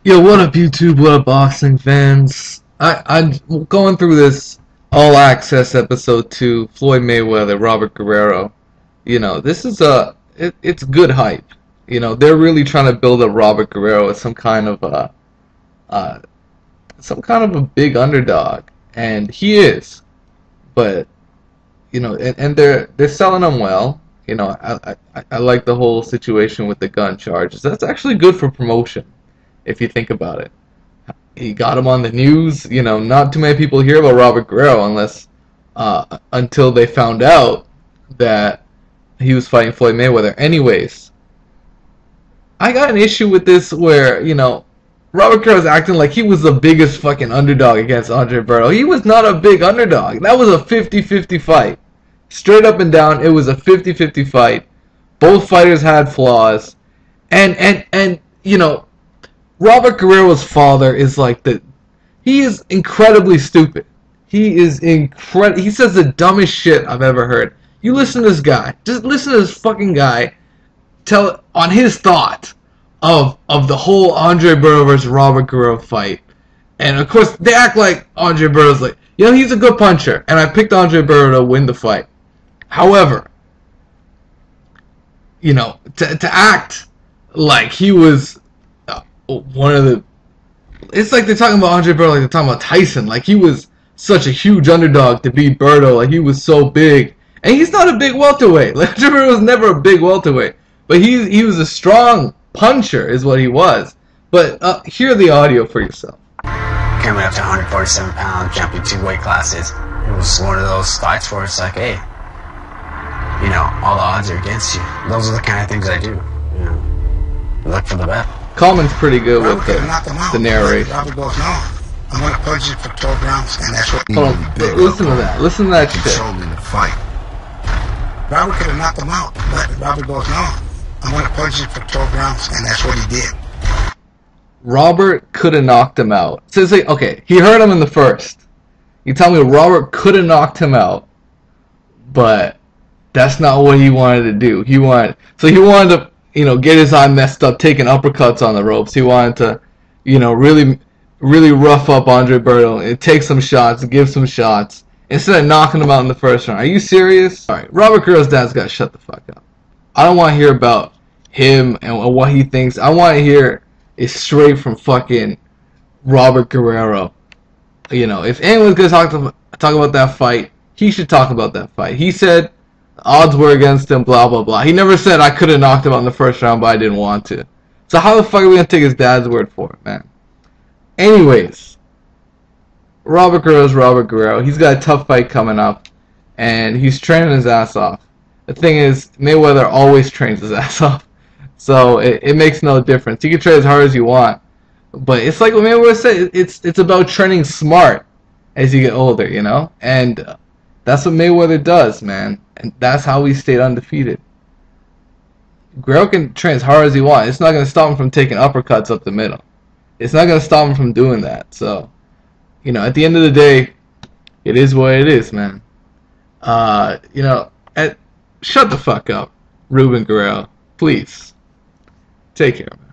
Yo, what up YouTube, what up boxing fans? I'm going through this All Access episode 2, Floyd Mayweather, Robert Guerrero. This is it's good hype. They're really trying to build up Robert Guerrero as uh, some kind of a big underdog. And he is. But, and they're selling him well. I like the whole situation with the gun charges. That's actually good for promotion, if you think about it. He got him on the news. Not too many people hear about Robert Guerrero until they found out that he was fighting Floyd Mayweather. Anyways, I got an issue with this where, Robert Guerrero's acting like he was the biggest fucking underdog against Andre Berto. He was not a big underdog. That was a 50-50 fight. Straight up and down, it was a 50-50 fight. Both fighters had flaws. And Robert Guerrero's father is he is incredibly stupid. He says the dumbest shit I've ever heard. You listen to this guy. Just listen to this fucking guy tell on his thought of the whole Andre Berto versus Robert Guerrero fight. And of course, they act like Andre Berto's he's a good puncher, and I picked Andre Berto to win the fight. However, to act like he was one of the... It's like they're talking about Andre Berto like they're talking about Tyson. Like he was such a huge underdog to beat Berto. Like he was so big. And he's not a big welterweight. Like Andre Berto was never a big welterweight. But he was a strong puncher is what he was. But hear the audio for yourself. Came up to 147 pounds, jumping 2 weight classes. It was one of those fights where it's like, hey, all the odds are against you. Those are the kind of things I do. Look for the best. Coleman's pretty good with the narration. Robert goes, no, I'm going to punch you for 12 rounds, and that's what... Hold on, listen to that. Listen to that shit. Controlling the fight. Robert could have knocked him out, but Robert goes, no, I'm going to punch you for 12 rounds, and that's what he did. Robert could have knocked him out. So it's like, okay, he hurt him in the first. You tell me Robert could have knocked him out, but that's not what he wanted to do. He wanted to get his eye messed up, taking uppercuts on the ropes. He wanted to, really, really rough up Andre Berto and take some shots, give some shots, instead of knocking him out in the first round. Are you serious? Alright, Robert Guerrero's dad's got to shut the fuck up. I don't want to hear about him and what he thinks. I want to hear it straight from fucking Robert Guerrero. If anyone's going to talk about that fight, he should talk about that fight. He said odds were against him, blah, blah, blah. He never said I could have knocked him out in the first round, but I didn't want to. So how the fuck are we going to take his dad's word for it, man? Anyways, Robert Guerrero's Robert Guerrero. He's got a tough fight coming up, and he's training his ass off. The thing is, Mayweather always trains his ass off, so it makes no difference. You can train as hard as you want, but it's like what Mayweather said, it's about training smart as you get older, and that's what Mayweather does, man. And that's how he stayed undefeated. Guerrero can train as hard as he wants. It's not going to stop him from taking uppercuts up the middle. It's not going to stop him from doing that. So, at the end of the day, it is what it is, man. Shut the fuck up, Ruben Guerrero. Please. Take care, man.